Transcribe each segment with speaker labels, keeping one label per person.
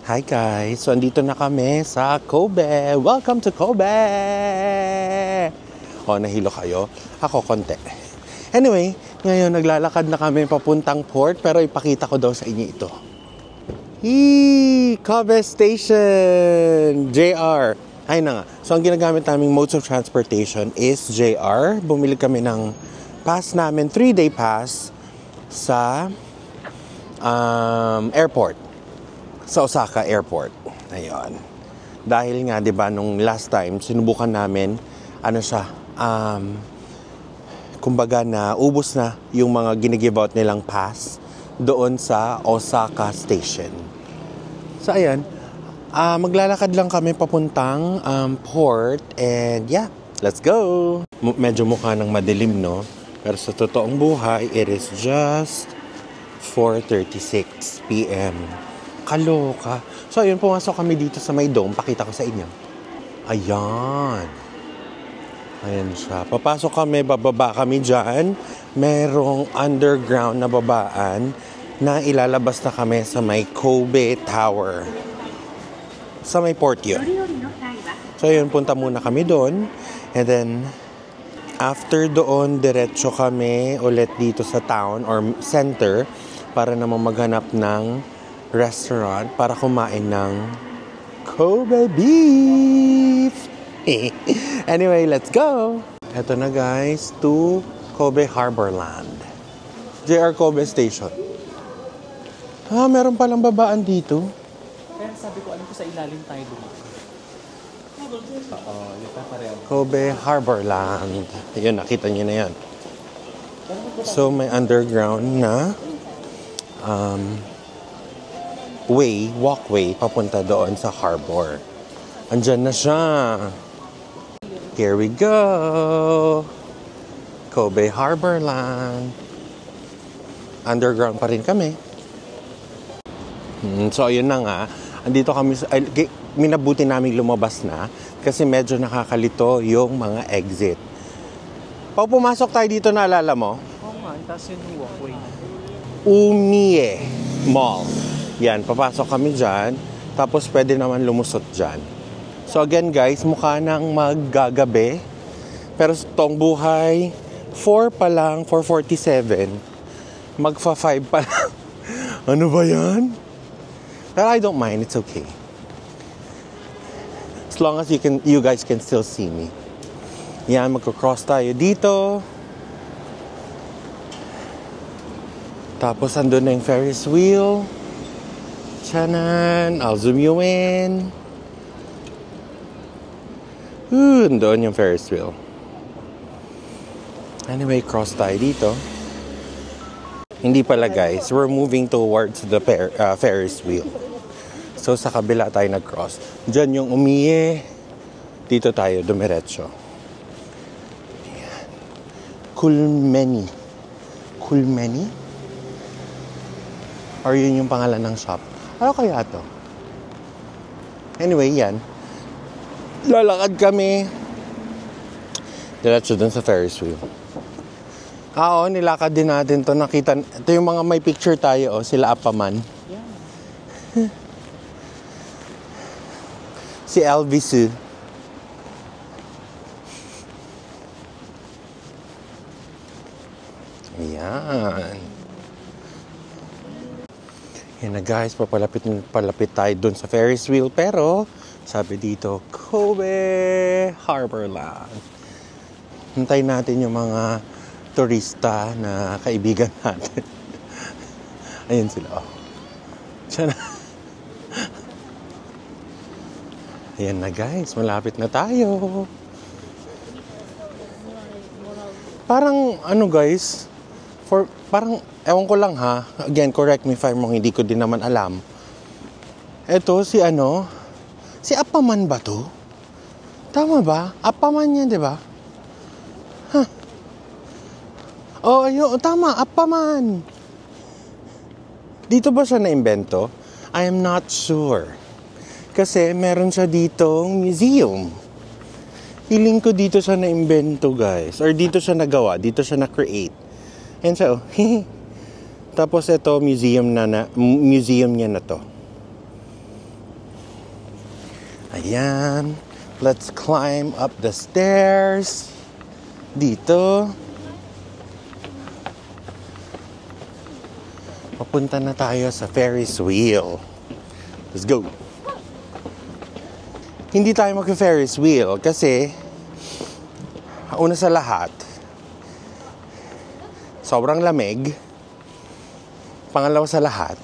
Speaker 1: Hi guys! So, andito na kami sa Kobe! Welcome to Kobe! O, nahilo kayo? Ako, konti. Anyway, ngayon naglalakad na kami papuntang port pero ipakita ko daw sa inyo ito. Kobe Station! JR! Ay na nga. So, ang ginagamit naming modes of transportation is JR. Bumili kami ng pass namin, 3-day pass sa airport. Sa Osaka Airport. Ayun. Dahil nga, 'di ba, nung last time sinubukan namin kumbaga na ubos na yung mga gini-give out nilang pass doon sa Osaka Station. So ayan, maglalakad lang kami papuntang port and yeah, let's go. Medyo mukha ng madilim, no? Pero sa totoong buhay, it is just 4:36 PM. Kaloka. So, ayun, pumasok kami dito sa may dome. Pakita ko sa inyo. Ayan. Ayan siya. Papasok kami, bababa kami dyan. Merong underground na babaan na ilalabas na kami sa may Kobe Tower. Sa may port yun. So, ayun, punta muna kami doon. And then, after doon, diretso kami ulit dito sa town or center para naman maghanap ng restaurant para kumain ng Kobe beef. Anyway, let's go. Eto na guys, to Kobe Harborland. JR Kobe Station. Meron palang babaan dito.
Speaker 2: Kaya sabi ko, alam ko sa ilalim tayo dumaan. Oo, yung papareho.
Speaker 1: Kobe Harborland. Ayun, nakita niyo na yan. So, may underground na walkway papunta doon sa harbor. Andyan na siya. Here we go. Kobe Harborland. Underground pa rin kami. So, ayun na nga. Andito kami, minabuti namin lumabas na kasi medyo nakakalito yung mga exit. Pag pumasok tayo dito, naalala mo?
Speaker 2: Oo nga, tapos yung walkway.
Speaker 1: Umie Mall. Yan, papasok kami dyan. Tapos pwede naman lumusot dyan. So again guys, mukha nang maggagabi. Pero tong buhay, 4 pa lang, 4:47. Magfa-5 pa lang. Ano ba yan? Pero I don't mind, it's okay. As long as you guys can still see me. Yan, magko-cross tayo dito. Tapos andun na yung Ferris wheel. Tiyanan, I'll zoom you in. Doon yung Ferris wheel. Anyway, cross tayo dito. Hindi pala guys, we're moving towards the Ferris wheel. So sa kabila tayo nag-cross. Diyan yung umiye. Dito tayo dumiretso. Kulmeni. Kulmeni? Or yun yung pangalan ng shop? Ano kaya to? Anyway, yan. Lalakad kami. Diretso dun sa Ferris wheel. Oo, nilakad din natin to. Nakita, ito yung mga may picture tayo, sila Apaman. Yeah. Si Elvis. Ayan. Yan na guys, palapit tayo dun sa Ferris wheel. Pero, sabi dito, Kobe Harborland. Hintayin natin yung mga turista na kaibigan natin. Ayun sila. Tiyan na. Ayan na guys, malapit na tayo. Parang ano guys, parang ewan ko lang ha. Again, correct me if I'm wrong, hindi ko din naman alam. Eto si si Apaman ba to? Tama ba? Apaman yan, di ba? Huh. Oh, ayun, tama, Apaman. Dito ba siya na-imbento? I am not sure. Kasi meron siya ditong museum. Feeling ko dito siya na-imbento, guys. Or dito siya nagawa, dito siya na-create. And so, tapos ito, museum niya na to. Ayan. Let's climb up the stairs. Dito. Papunta na tayo sa Ferris wheel. Let's go. Hindi tayo mag-Ferris wheel kasi una sa lahat, sobrang lamig. Pangalawa sa lahat,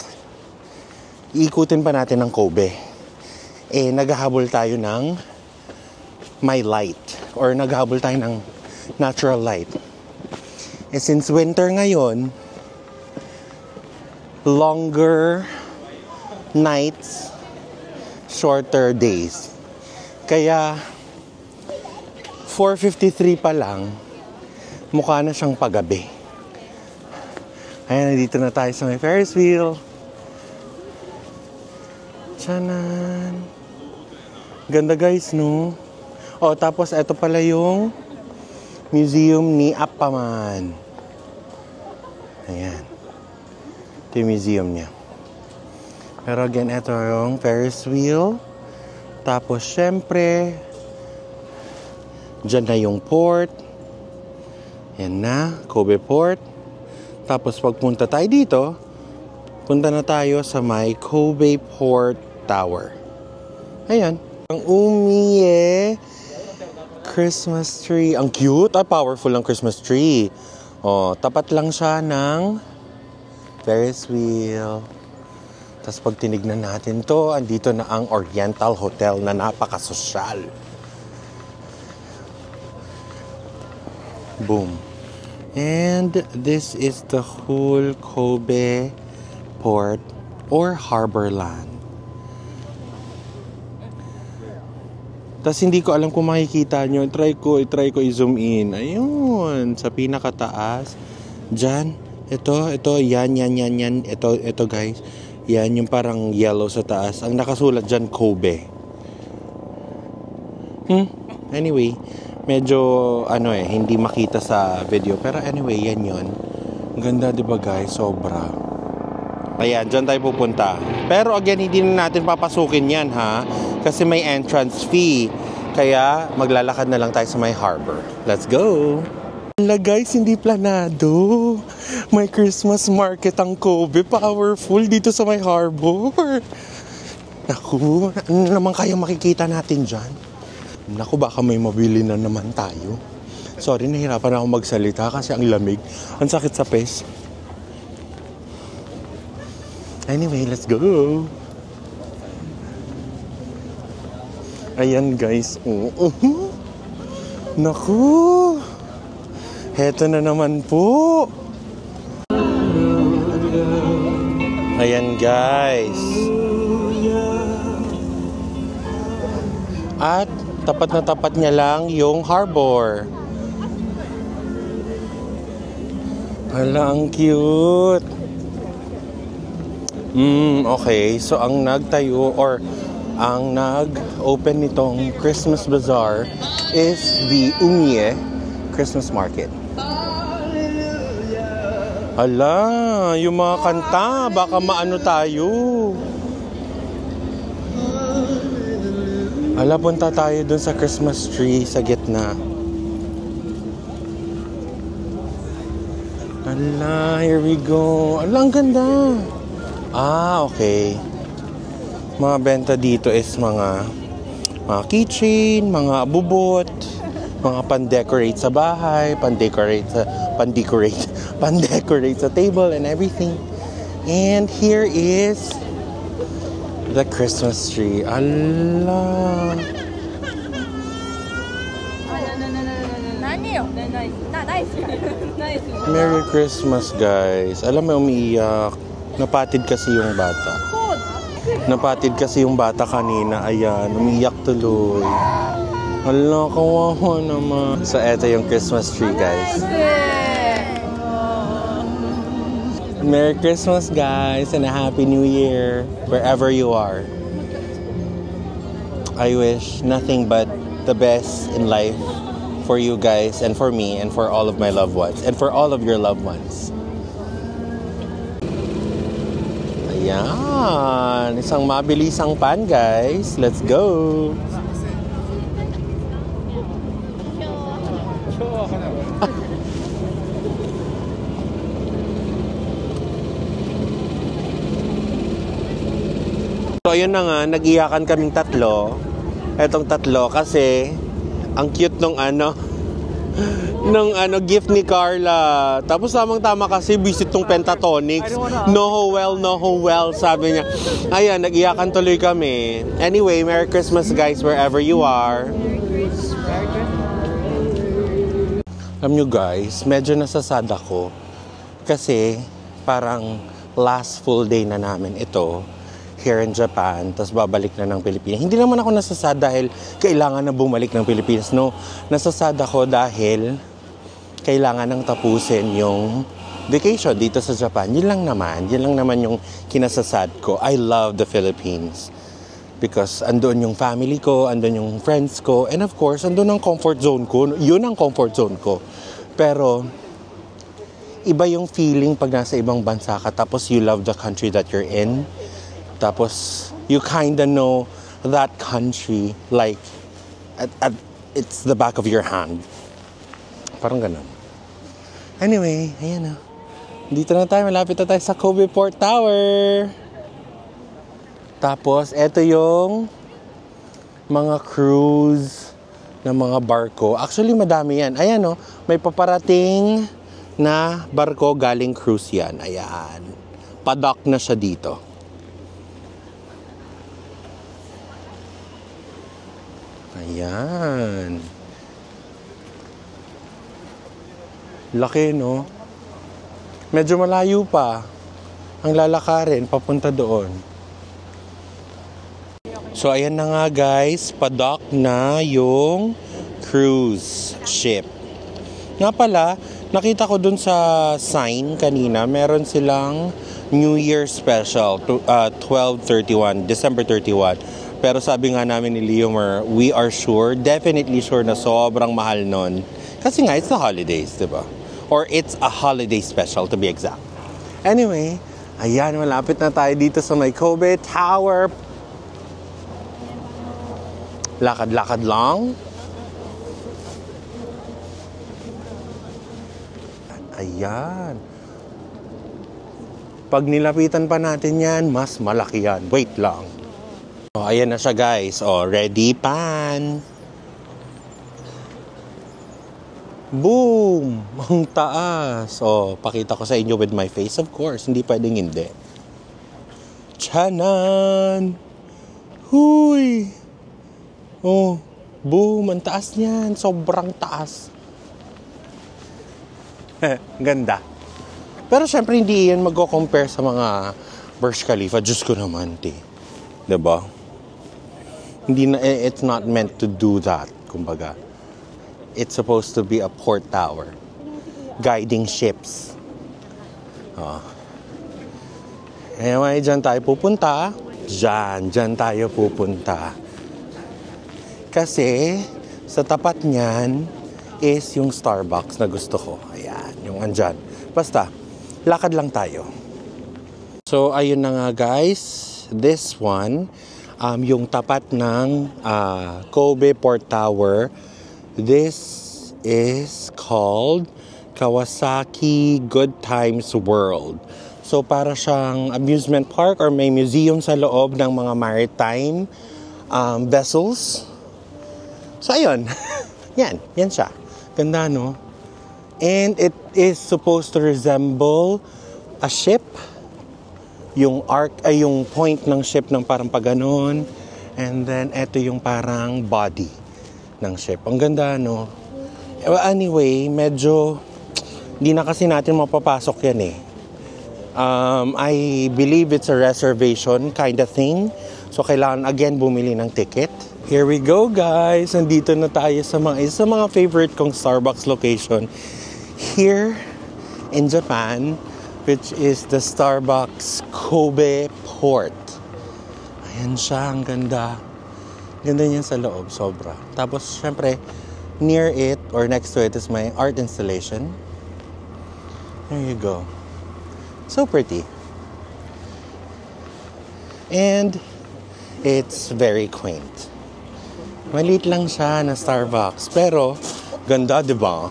Speaker 1: iikutin pa natin ng Kobe. Naghahabol tayo ng my light or naghahabol tayo ng natural light. Since winter ngayon, longer nights, shorter days. Kaya 4:53 pa lang, mukha na siyang paggabi. Ayan, nandito na tayo sa may Ferris wheel. Tiyanan. Ganda guys, no? Tapos ito pala yung museum ni Appaman. Ayan. Ito yung museum niya. Pero again, ito yung Ferris wheel. Tapos, syempre, dyan na yung port. Yan na, Kobe Port. Tapos, pagpunta tayo dito, punta na tayo sa may Kobe Port Tower. Ayan. Ang Umiye Christmas tree. Ang cute. Powerful ang Christmas tree. Tapat lang siya ng Ferris wheel. Tapos pag tinignan natin to, andito na ang Oriental Hotel na napakasosyal. Boom. And this is the whole Kobe Port or Harborland. Tapos hindi ko alam kung makikita nyo. I-try ko i-zoom in. Ayun, sa pinakataas. Diyan. Ito, yan. Ito guys. Yan, yung parang yellow sa taas. Ang nakasulat dyan, Kobe. Anyway, medyo, hindi makita sa video. Pero anyway, yan yun. Ang ganda, diba guys? Sobra. Ayan, dyan tayo pupunta. Pero again, hindi na natin papasukin yan, ha? Kasi may entrance fee. Kaya, maglalakad na lang tayo sa may harbor. Let's go! Hala guys, hindi planado. May Christmas market ang Kobe. Powerful dito sa may harbor. Naku, ano naman kayang makikita natin dyan? Naku, baka may mabili na naman tayo. Sorry, nahirapan ako magsalita kasi ang lamig. Ang sakit sa pes. Anyway, let's go. Ayan guys. Naku. Heto na naman po. Ayan guys. At tapat na tapat niya lang yung harbor. Hala, ang cute. Okay. So, ang nagtayo or ang nag-open nitong Christmas Bazaar is the Umiye Christmas Market. Hala, yung mga kanta, baka maano tayo. Hala, punta tayo dun sa Christmas tree sa gitna. Hala, here we go. Hala, ang ganda. Okay. Mga benta dito is mga keychain, mga abubot, mga pan-decorate sa bahay, pan-decorate sa table and everything. And here is the Christmas tree. Allah. Merry Christmas, guys. Alam mo, umiiyak. Napatid kasi yung bata kanina. Ayan, umiiyak tuloy. Hala, kawawa naman. So, eto yung Christmas tree, guys. Merry Christmas, guys, and a Happy New Year, wherever you are. I wish nothing but the best in life for you guys, and for me, and for all of my loved ones, and for all of your loved ones. Ayan. Isang mabilisang pan, guys. Let's go. So, yun na nga. Nag-iyakan kaming tatlo. Etong tatlo kasi ang cute nung gift ni Carla. Tapos tamang-tama kasi visit tong Pentatonix. No well, sabi niya. Ayan, nag-iyakan tuloy kami. Anyway, Merry Christmas guys wherever you are. Alam nyo guys, medyo nasasad ako. Kasi parang last full day na namin ito here in Japan, tapos babalik na ng Pilipinas. Hindi naman ako nasasad dahil kailangan na bumalik ng Pilipinas. No, nasasad ako dahil kailangan nang tapusin yung vacation dito sa Japan. Yun lang naman yung kinasasad ko. I love the Philippines. Because andun yung family ko, andun yung friends ko, and of course, andun ang comfort zone ko. Yun ang comfort zone ko. Pero, iba yung feeling pag nasa ibang bansa ka, tapos you love the country that you're in. Tapos, you kinda know that country like it's the back of your hand. Parang ganun. Anyway, ayan na. Dito na tayo. Malapit na tayo sa Kobe Port Tower. Tapos, eto yung mga cruise na mga barko. Actually, madami yan. Ayan o, may paparating na barko galing cruise yan. Ayan. Padock na siya dito. Ayan. Laki, no? Medyo malayo pa ang lalakarin papunta doon. So, ayan na nga guys. Padock na yung cruise ship. Nga pala, nakita ko dun sa sign kanina, meron silang New Year special, 12/31, December 31. Pero sabi nga namin ni Leomer, we are sure, definitely sure na sobrang mahal nun. Kasi nga, it's the holidays, diba? Or it's a holiday special to be exact. Anyway, ayan, malapit na tayo dito sa may Kobe Tower. Lakad-lakad lang. Ayan. Pag nilapitan pa natin yan, mas malaki yan. Wait lang. Oh, ayan na siya guys. Oh, ready pan. Boom! Ang taas. Oh, pakita ko sa inyo with my face. Of course, hindi pwedeng hindi. Chanan! Huy! Oh, boom! Ang taas niyan. Sobrang taas. Ganda. Pero syempre hindi yan magko-compare sa mga Burj Khalifa. Diyos ko naman, diba? Hindi na, it's not meant to do that, kumbaga. It's supposed to be a port tower. Guiding ships. Oh. Anyway, dyan tayo pupunta. Dyan tayo pupunta. Kasi, sa tapat niyan is yung Starbucks na gusto ko. Ayan, yung andyan. Basta, lakad lang tayo. So, ayun na nga guys. This one, yung tapat ng Kobe Port Tower. This is called Kawasaki Good Times World. So, para siyang amusement park or may museum sa loob ng mga maritime vessels. So, ayun. Yan siya. Ganda, no? And it is supposed to resemble a ship. Yung arc ay yung point ng ship ng parang paganon. And then, eto yung parang body ng ship. Ang ganda, no? Anyway, medyo hindi na kasi natin mapapasok yan eh. I believe it's a reservation kind of thing. So, kailangan again bumili ng ticket. Here we go, guys. Nandito na tayo sa mga favorite kong Starbucks location here in Japan, which is the Starbucks Kobe Port. Ayan siya, ang ganda. Ganda niyan sa loob, sobra. Tapos, syempre, near it or next to it is my art installation. There you go. So pretty. And it's very quaint. Maliit lang siya na Starbucks, pero ganda, di ba?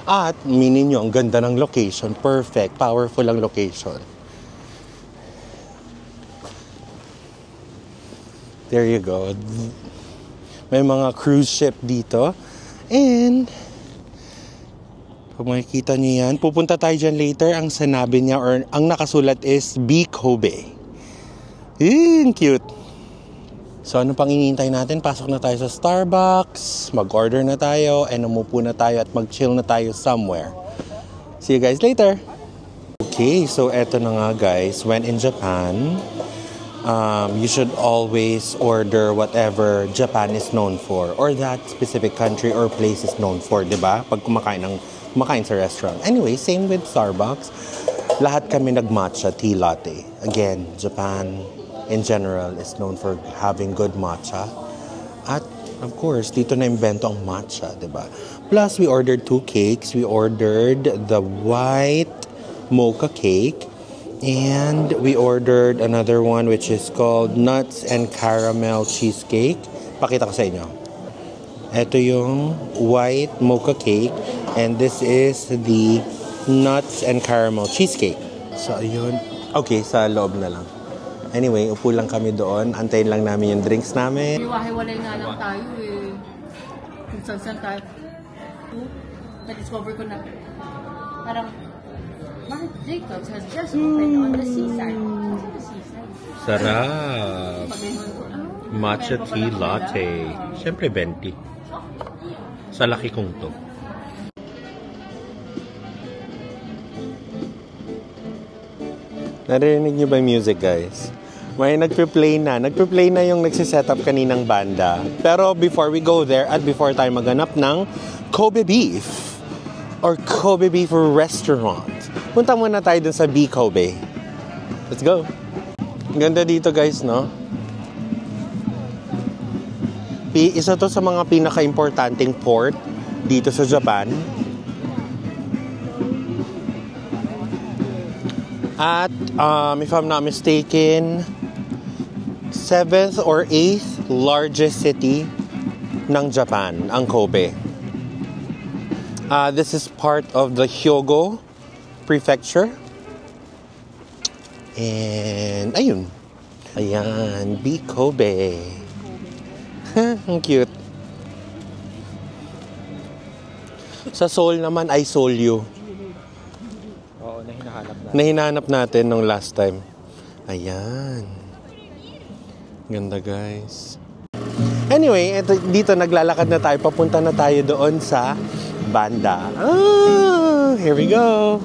Speaker 1: At minin nyo, ang ganda ng location. Perfect, powerful ang location. There you go. May mga cruise ship dito. And kung makikita nyo yan, pupunta tayo dyan later. Ang sinabi niya or ang nakasulat is B. Kobe. Cute. So ano pang iniintay natin? Pasok na tayo sa Starbucks, mag-order na tayo, and umupo na tayo at mag-chill na tayo somewhere. See you guys later! Okay, so eto na nga guys. When in Japan, you should always order whatever Japan is known for or that specific country or place is known for, diba? Pag kumakain sa restaurant. Anyway, same with Starbucks. Lahat kami nag-matcha tea latte. Again, Japan in general is known for having good matcha. At of course, dito na imbento ang matcha, diba? Plus, we ordered 2 cakes. We ordered the white mocha cake. And we ordered another one which is called nuts and caramel cheesecake. Pakita ko sa inyo. Ito yung white mocha cake. And this is the nuts and caramel cheesecake. So, ayun. Okay, sa loob na lang. Anyway, upo lang kami doon. Antayin lang namin yung drinks namin.
Speaker 3: Hiwa-hiwalay nga lang tayo eh. Kung saan tayo. Na-discover ko na parang Marc Jacobs has just opened on the seaside.
Speaker 1: Sarap! Matcha tea latte. Siyempre, 20. Sa laki kong to. Narinig niyo ba yung music, guys? May nagpe-play na. Nagpe-play na yung nagsiset up kaninang banda. Pero before we go there at before tayo maganap ng Kobe Beef or Kobe Beef Restaurant, punta muna tayo dun sa B. Kobe. Let's go! Ganda dito, guys, no? Isa to sa mga pinaka-importanting port dito sa Japan. At, if I'm not mistaken, 7th or 8th largest city ng Japan, ang Kobe. This is part of the Hyogo Prefecture. And, ayun. Ayan, B. Kobe. Ang cute. Sa Seoul naman ay Seoulyu.
Speaker 2: Oo,
Speaker 1: Na hinahanap natin nung last time. Ayan. Ganda, guys. Anyway, dito naglalakad na tayo. Papunta na tayo doon sa banda. Here we go.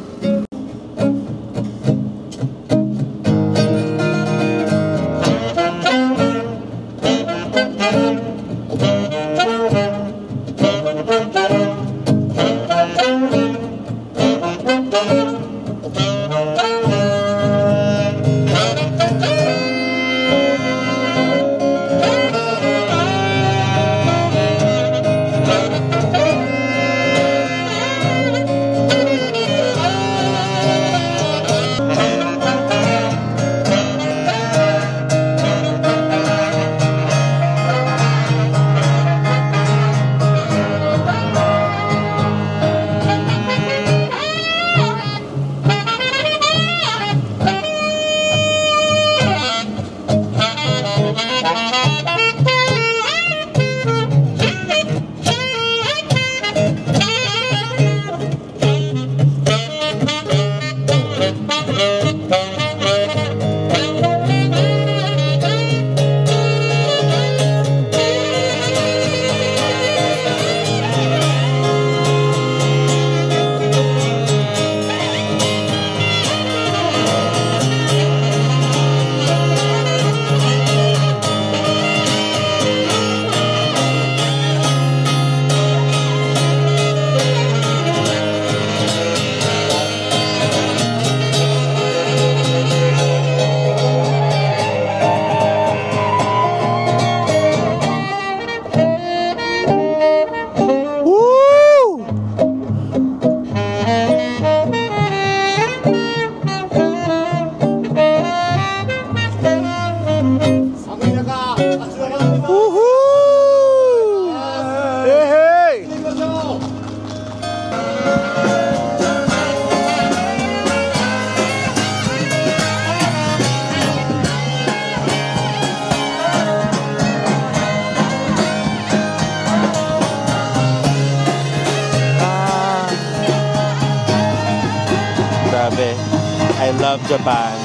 Speaker 1: love Japan.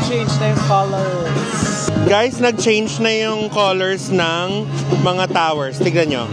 Speaker 2: Change na yung colors.
Speaker 1: Guys, nag-change na yung colors ng mga towers. Tignan nyo.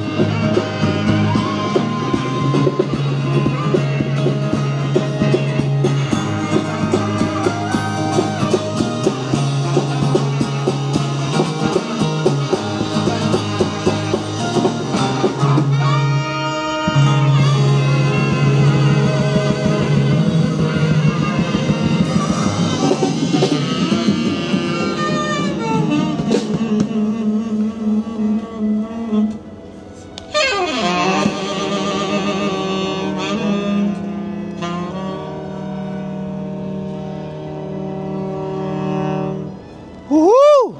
Speaker 1: Woohoo!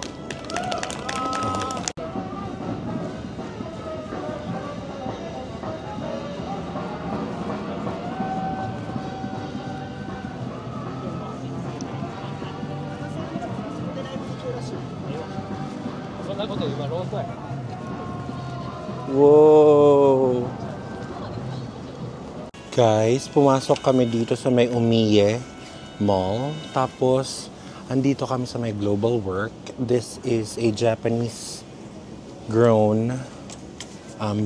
Speaker 1: Wow! Guys, pumasok kami dito sa may Umiye Mall. Tapos, andito kami sa may Global Work. This is a Japanese grown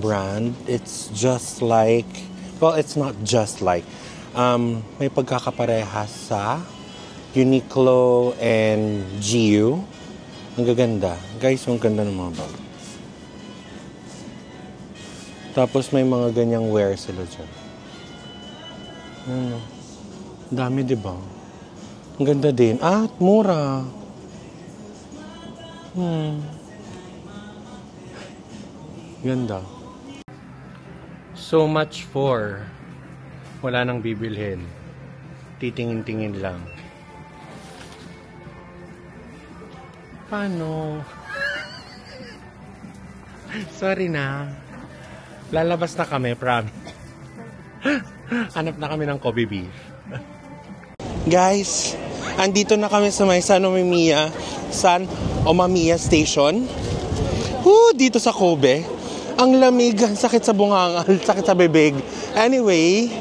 Speaker 1: brand. It's just like, well, it's not just like, may pagkakaparehas sa Uniqlo and GU. Ang gaganda. Guys, ang ganda ng mga bag. Tapos may mga ganyang wear sila dyan. Dami, di ba? Ang ganda din. At mura. Ganda. So much for wala nang bibilhin. Titingin-tingin lang. Paano? Sorry na. Lalabas na kami, promise. Hanap na kami ng Kobe beef. Guys, andito na kami sa may San Omamiya Station. Dito sa Kobe. Ang lamig, sakit sa bungangal, sakit sa bibig. Anyway,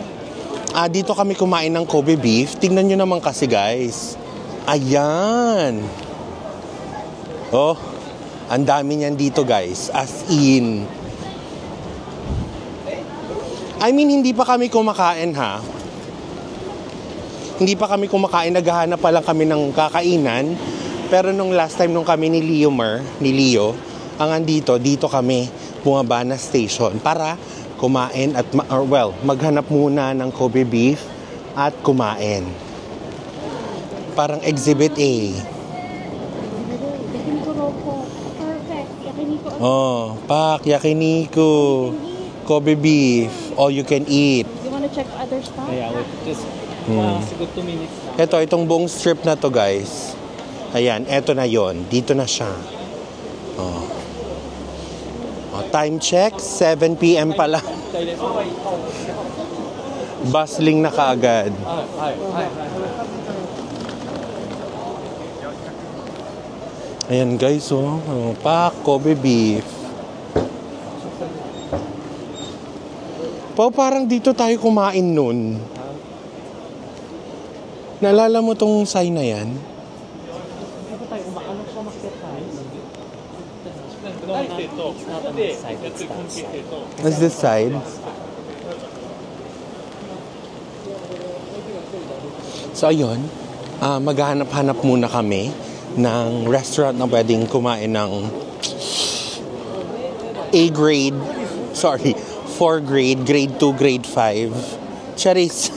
Speaker 1: dito kami kumain ng Kobe beef. Tingnan nyo naman kasi, guys. Ayan. Oh, ang dami niyan dito, guys. As in. I mean, hindi pa kami kumakain, ha? Hindi pa kami kumakain. Naghahanap pa lang kami ng kakainan. Pero nung last time nung kami ni Leo, ang andito, dito kami bumaba na station para kumain at, maghanap muna ng Kobe beef at kumain. Parang exhibit A. Oh, pak, yakiniku. Kobe beef, all you can eat.
Speaker 3: You want to check other stuff?
Speaker 2: Yeah, wait, just siguro 2 minutes na.
Speaker 1: Itong buong strip na to, guys. Ayan, eto na yon. Dito na siya. Oh. Time check, 7 p.m. pa lang. Bustling na kaagad. Ayan, guys, pak, Kobe beef. Parang dito tayo kumain nun. Naalala mo tong sign na yan?
Speaker 2: Dito tayo, umaano siya makikita tayo. It's not on this side, it's that side.
Speaker 1: What's this side? So, ayun. Maghahanap-hanap muna kami ng restaurant na pwedeng kumain ng A-grade. Sorry. 4 grade, grade 2, grade 5. Charis.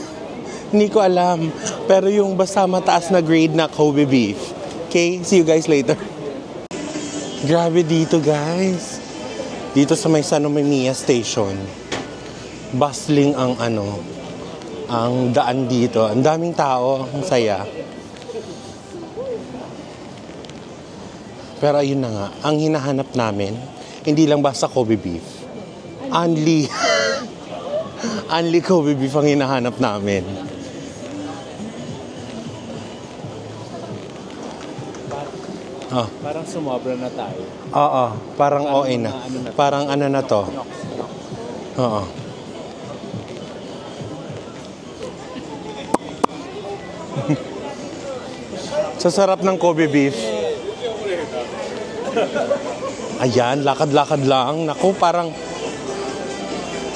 Speaker 1: Hindi ko alam. Pero yung basta mataas na grade na Kobe beef. Okay? See you guys later. Grabe dito, guys. Dito sa may San Omamiya Station. Bustling ang ang daan dito. Ang daming tao. Ang saya. Pero ayun na nga. Ang hinahanap namin, hindi lang basta Kobe beef. Only Kobe beef ang hinahanap namin.
Speaker 2: Parang sumobra na tayo.
Speaker 1: Oo, parang OA na. Parang ano na to. Oo. Sa sarap ng Kobe beef. Ayan, lakad-lakad lang. Naku, parang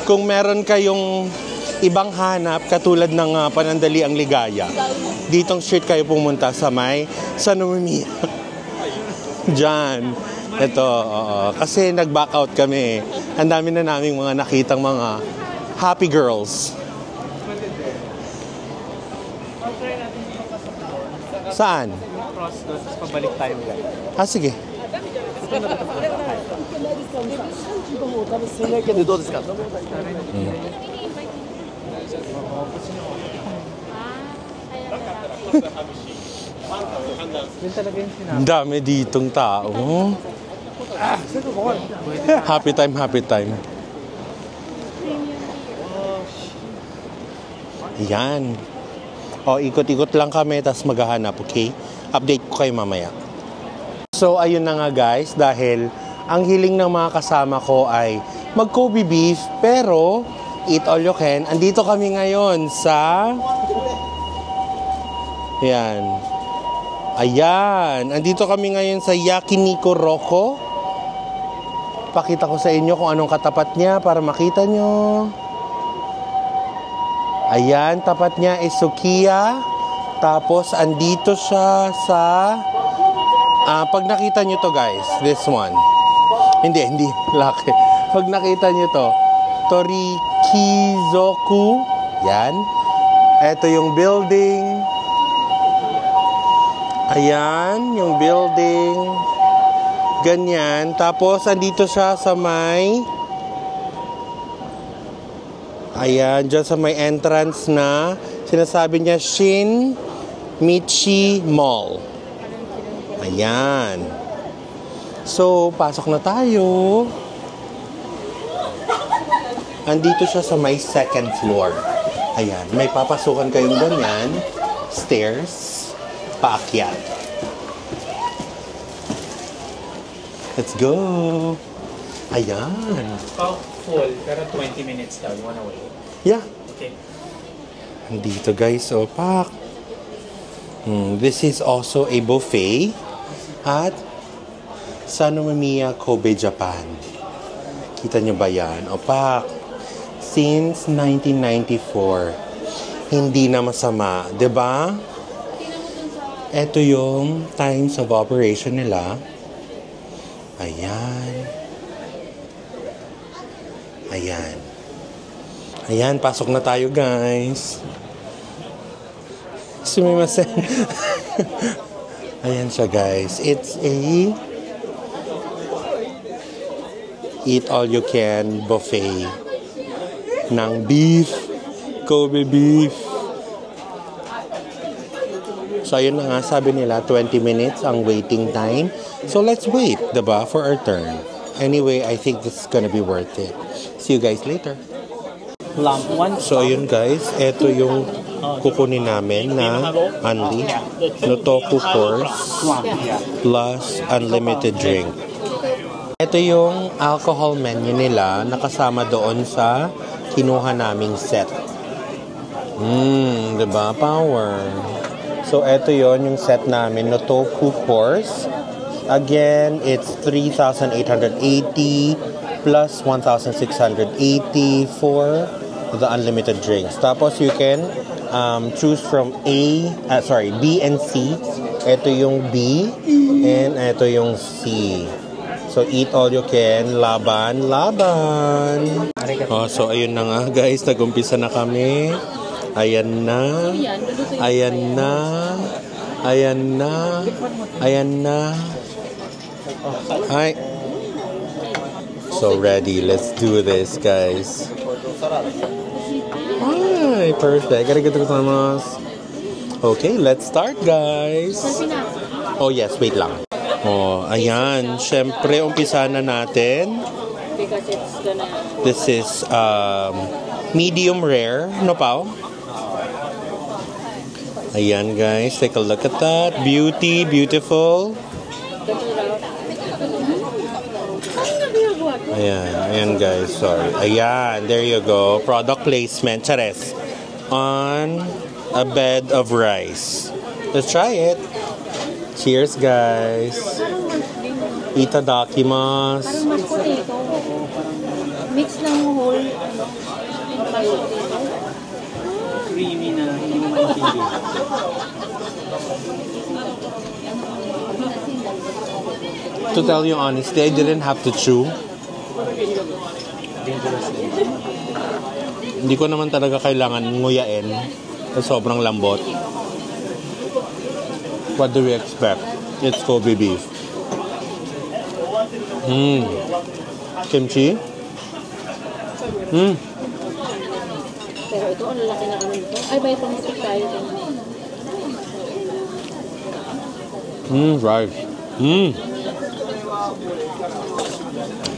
Speaker 1: kung meron kayong ibang hanap katulad ng Panandaliang Ligaya, ditong street kayo pumunta sa may San Umimi. Diyan. Ito, kasi nag-back out kami. Ang dami na naming mga nakitang mga happy girls. Saan?
Speaker 2: Cross doon, tapos pabalik tayo guys.
Speaker 1: Ah, sige.
Speaker 2: Yun talaga yung sinabi.
Speaker 1: Ang dami ditong tao. Happy time, happy time. Yan. O, ikot-ikot lang kami, tapos maghahanap, okay? Update ko kayo mamaya. So, ayun na nga guys, dahil ang hiling ng mga kasama ko ay mag-Kobe beef, pero eat all you can. Andito kami ngayon sa... Yan. Ayan. Andito kami ngayon sa Yakiniku Roko. Pakita ko sa inyo kung anong katapat niya para makita nyo. Ayan, tapat niya is Sukiya. Tapos, andito siya sa... pag nakita nyo to guys, this one. Hindi laki. Pag nakita nyo to, Torikizoku. Yan. Ito yung building. Ayan, yung building. Ganyan. Tapos, andito siya sa may... Ayan, dyan sa may entrance na sinasabi niya Shin Michi Mall. Ayan. So, pasok na tayo. Andito siya sa may second floor. Ayan, may papasukan kayong ganyan. Stairs. Paakyat. Let's go. Ayan.
Speaker 2: Full, pero 20 minutes daw. You wanna wait?
Speaker 1: Yeah.
Speaker 2: Okay.
Speaker 1: Andito guys, pak. This is also a buffet at San Umemiya, Kobe, Japan. Kita nyo ba yan? Pak. Since 1994. Hindi na masama. 'Di ba? Ito yung times of operation nila. Ayan. Ayan. Ayan, pasok na tayo, guys. Sumimasen. Ayan siya, guys. It's a eat all you can buffet ng beef, Kobe beef. So, ayun na nga, sabi nila, 20 minutes ang waiting time. So, let's wait, diba, for our turn. Anyway, I think this is gonna be worth it. See you guys later.
Speaker 2: Lamp one.
Speaker 1: So, ayun guys, ito yung kukunin namin na only Notoku course plus unlimited drink. Ito yung alcohol menu nila nakasama doon sa kinuha naming set. Diba? Power. So, ito yon yung set namin, Notoku course. Again, it's 3,880 plus 1,680 for the unlimited drinks. Tapos you can choose from B and C. Ito yung B and ito yung C. So eat all you can, laban. Oh, so ayun na nga guys, nag-umpisa na kami. Ayan na. Hi. So ready, let's do this, guys. Hi, perfect. Arigatou gozaimasu. Okay, let's start, guys. Oh yes, wait lang. Oh, ayan. Syempre, umpisa na natin.
Speaker 3: Because it's gonna...
Speaker 1: This is medium rare, no pao? Ayan, guys. Take a look at that. Beautiful. Ayan guys, sorry. Ayan, there you go. Product placement, chares. On a bed of rice. Let's try it. Cheers, guys.
Speaker 3: Parang mashed din.
Speaker 1: Itadakimasu.
Speaker 3: Parang mashed potato. Mix ng whole, mashed potato.
Speaker 2: Creamy na hindi mo maintindi.
Speaker 1: To tell you honestly, I didn't have to chew.
Speaker 2: Dangerous din.
Speaker 1: Hindi ko naman talaga kailangan nguyain. Sobrang lambot. What do we expect? It's Kobe beef. Kimchi?
Speaker 3: Pero ito, ang lalaki na ano ito. Ay, may pang-stick tayo.
Speaker 1: Rice.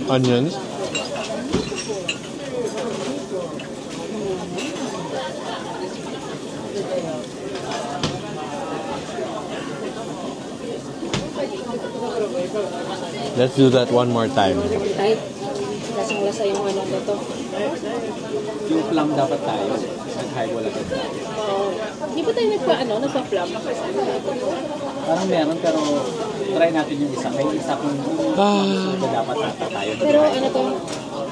Speaker 1: Onions. Let's do that one more time.
Speaker 3: Type. Lasang-lasa yung ano to.
Speaker 2: Yung plum dapat tayo. Nag-highball agad tayo.
Speaker 3: Hindi ba tayo nagpa-plum?
Speaker 2: Parang meron pero try natin yung isa. May isa kung dapat nata tayo.
Speaker 3: Pero ano to,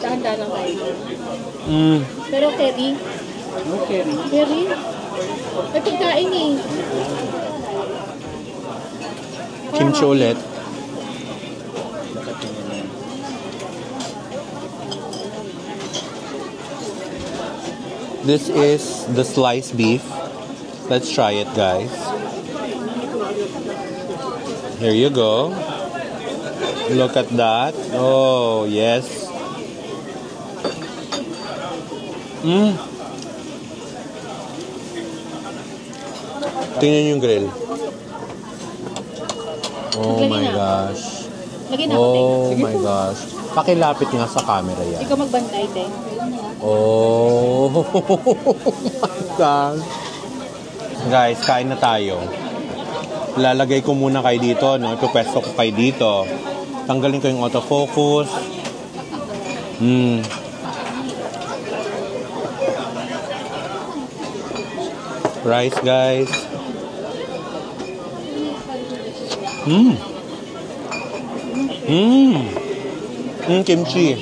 Speaker 3: dahan-dahan lang tayo. Pero curry.
Speaker 2: No carry.
Speaker 3: Curry? May pagkain eh.
Speaker 1: Kimchi ulit.
Speaker 2: Dapat yun yun.
Speaker 1: This is the sliced beef. Let's try it, guys. Here you go. Look at that. Oh, yes. Tingnan yung grill. Oh my gosh.
Speaker 3: Lagyan na ako,
Speaker 1: Oh my gosh. Pakilapit nga sa camera yan.
Speaker 3: Ikaw magbantay, te.
Speaker 1: Oh my gosh. Guys, kain na tayo. Lalagay ko muna kayo dito, no? Ipupwesto ko kayo dito. Tanggalin ko yung autofocus. Rice, guys. Kimchi.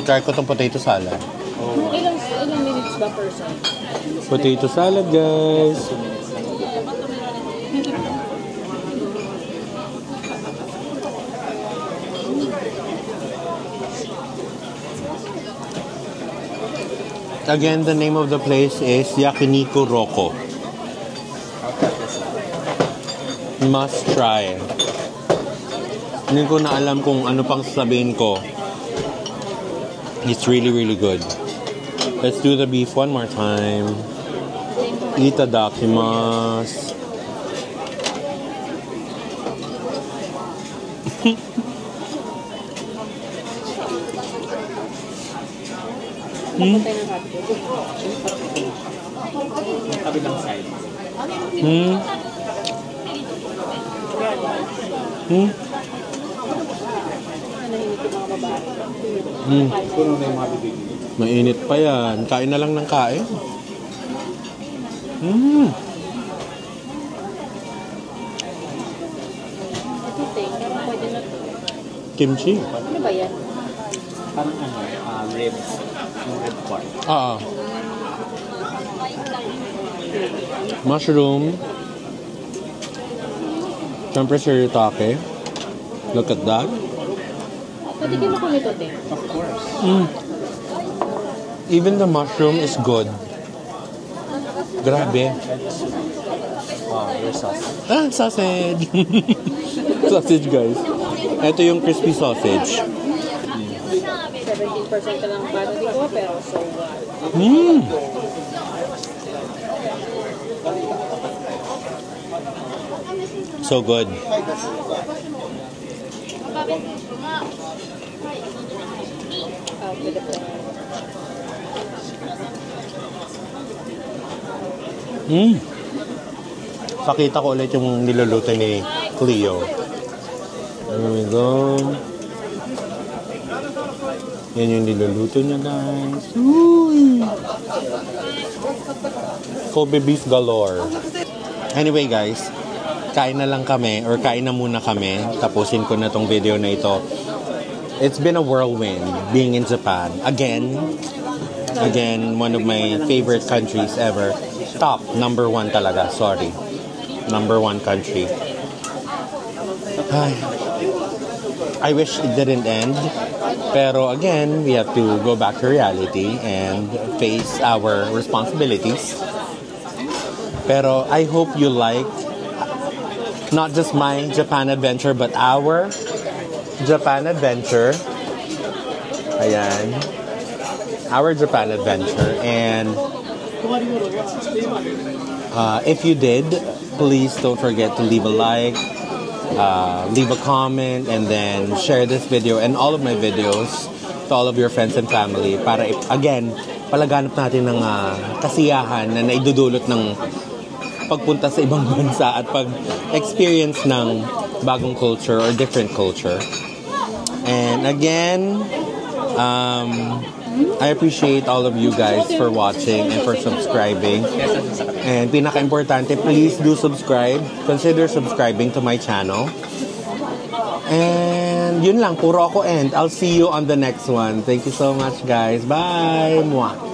Speaker 1: Try ko tong potato salad.
Speaker 3: Ilang minutes ba person?
Speaker 1: Potato salad, guys. Again, the name of the place is Yakiniku Roko. Must try. Hindi ko na alam kung ano pang sabihin ko. It's really, really good. Let's do the beef one more time. Itadakimasu.
Speaker 3: Papuntay ng hotdog.
Speaker 2: Kabilang side.
Speaker 3: Nahimik yung mga babae.
Speaker 2: Puno na yung mga bibig.
Speaker 1: Mainit pa yan. Kain na lang ng kain.
Speaker 3: Ito, te. Parang pwede na to.
Speaker 1: Kimchi.
Speaker 3: Ano ba yan?
Speaker 2: Parang ribs. Yung rib part.
Speaker 1: Mushroom. Siyempre shiratake. Look at that.
Speaker 3: Pwede kayo ko nito, te.
Speaker 2: Of course.
Speaker 1: Even the mushroom is good. Grabe.
Speaker 2: Wow, your sauce.
Speaker 1: Sausage. Sausage, guys. Ito yung crispy sausage.
Speaker 3: 17% lang bata di ko, pero so what?
Speaker 1: So good. Pakita ko ulit yung niluluto ni Cleo. There we go. Yan yung niluluto niya, guys. Uy! Kobe beef galore. Anyway, guys, kain na lang kami or kain na muna kami. Tapusin ko na tong video na ito. It's been a whirlwind being in Japan. Again, one of my favorite countries ever. Top, number 1 talaga. Sorry. Number 1 country. Ay. I wish it didn't end. Pero again, we have to go back to reality and face our responsibilities. Pero I hope you like not just my Japan adventure but our Japan adventure. Ayan. Our Japan adventure. And if you did, please don't forget to leave a like, leave a comment, and then share this video and all of my videos to all of your friends and family para, again, palaganap natin ng kasiyahan na naidudulot ng pagpunta sa ibang bansa at pag-experience ng bagong culture or different culture. And again, I appreciate all of you guys for watching and for subscribing. And pinaka-importante, please do subscribe. Consider subscribing to my channel. And yun lang, puro ako end. I'll see you on the next one. Thank you so much, guys. Bye! Mwah!